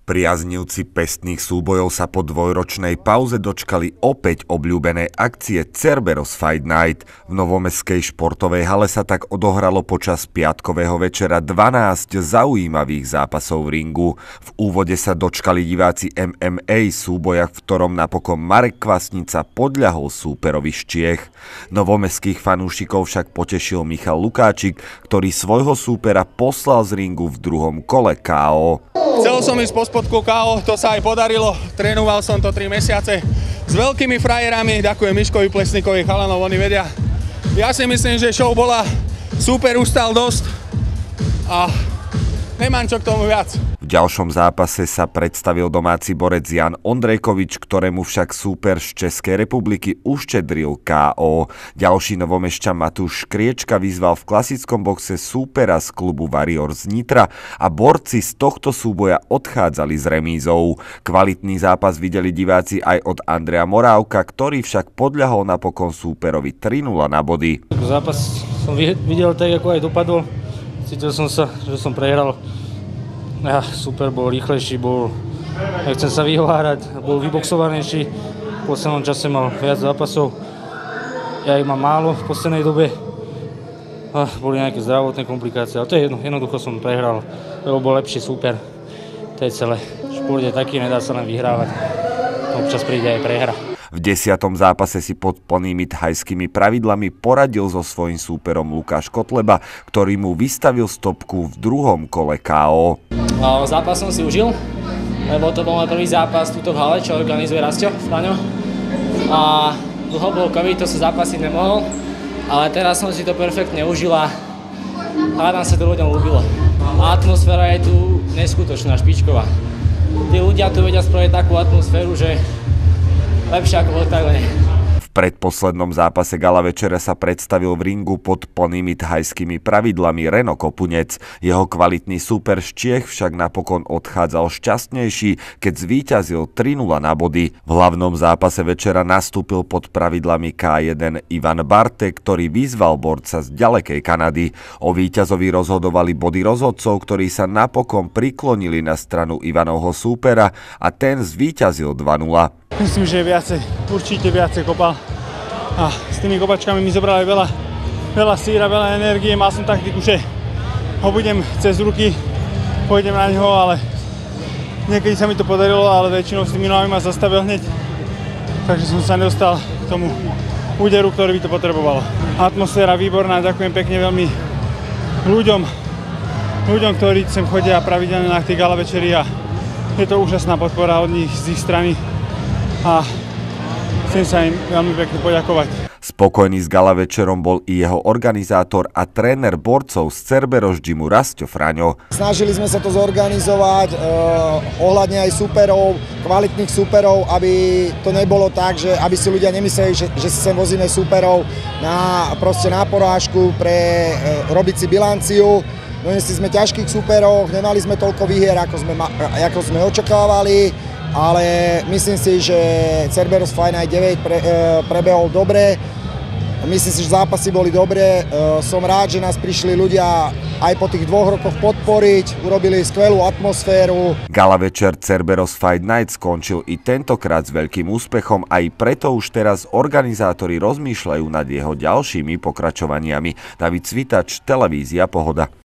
Priaznivci pestných súbojov sa po dvojročnej pauze dočkali opäť obľúbenej akcie Cerberus Fight Night. V novomestskej športovej hale sa tak odohralo počas piatkového večera 12 zaujímavých zápasov v ringu. V úvode sa dočkali diváci MMA súboja, v ktorom napokon Marek Kvasnica podľahol súperovi z Čiech. Novomestských fanúšikov však potešil Michal Lukáčik, ktorý svojho súpera poslal z ringu v druhom kole KO. Chcel som ísť po spodku KO, to sa aj podarilo, trénoval som to 3 mesiace s veľkými frajerami, ďakujem Miškovi Plesníkovi, chalanov, oni vedia. Ja si myslím, že show bola super, ustal dosť a nemám čo k tomu viac. V ďalšom zápase sa predstavil domáci borec Jan Ondrejkovič, ktorému však súper z Českej republiky uštedril KO. Ďalší novomešťan Matúš Škriečka vyzval v klasickom boxe súpera z klubu Warrior z Nitra a borci z tohto súboja odchádzali s remízou. Kvalitný zápas videli diváci aj od Andreja Morávka, ktorý však podľahol napokon súperovi 3-0 na body. Zápas som videl tak, ako aj dopadol. Cítil som sa, že som prehral. Ja, super, bol rýchlejší, nechcem sa vyhovárať, bol vyboxovanejší. V poslednom čase mal viac zápasov. Ja ich mám málo v poslednej dobe. Boli nejaké zdravotné komplikácie, ale to je jedno, jednoducho som prehral, lebo bol lepší super. To je celé. Šport je taký, nedá sa len vyhrávať. Občas príde aj prehra. V 10. zápase si pod plnými thajskými pravidlami poradil so svojím súperom Lukáš Kotleba, ktorý mu vystavil stopku v druhom kole KO. Zápas som si užil, lebo to bol môj prvý zápas tuto v hale, čo organizuje Rastio Fraňo. A dlho bol COVID, to sa zápasiť nemohol, ale teraz som si to perfektne užil a hádam sa to ľuďom ľúbilo. A atmosféra je tu neskutočná, špičková. Tí ľudia tu vedia spraviť takú atmosféru, že lepšie ako v oktagóne. V predposlednom zápase gala večera sa predstavil v ringu pod plnými thajskými pravidlami Reno Kopunec. Jeho kvalitný súper z Čiech však napokon odchádzal šťastnejší, keď zvíťazil 3-0 na body. V hlavnom zápase večera nastúpil pod pravidlami K1 Ivan Bartek, ktorý vyzval borca z ďalekej Kanady. O víťazovi rozhodovali body rozhodcov, ktorí sa napokon priklonili na stranu Ivanovho súpera a ten zvíťazil 2-0. Myslím, že určite viacej kopal a s tými kopačkami mi zobrali veľa síra, veľa energie. Mal som taktiku, že ho budem cez ruky, pôjdem na ňo, ale niekedy sa mi to podarilo, ale väčšinou s tými nohami ma zastavil hneď, takže som sa nedostal k tomu úderu, ktorý by to potrebovalo. Atmosféra výborná, ďakujem pekne veľmi ľuďom, ktorí sem chodia pravidelne na tie gala večery a je to úžasná podpora od nich z ich strany. A chcem sa im veľmi pekne poďakovať. Spokojný s gala večerom bol i jeho organizátor a tréner borcov z Cerberus gymu Rastio Fraňo. Snažili sme sa to zorganizovať ohľadne aj súperov, kvalitných súperov, aby to nebolo tak, že aby si ľudia nemysleli, že si sem vozíme súperov na porážku pre robiť si bilanciu. Donesli sme ťažkých súperov, nemali sme toľko výhier, ako sme očakávali. Ale myslím si, že Cerberus Fight Night 9 prebehol dobre. Myslím si, že zápasy boli dobré. Som rád, že nás prišli ľudia aj po tých 2 rokoch podporiť. Urobili skvelú atmosféru. Gala večer Cerberus Fight Night skončil i tentokrát s veľkým úspechom. Aj preto už teraz organizátori rozmýšľajú nad jeho ďalšími pokračovaniami. David Svitač, televízia Pohoda.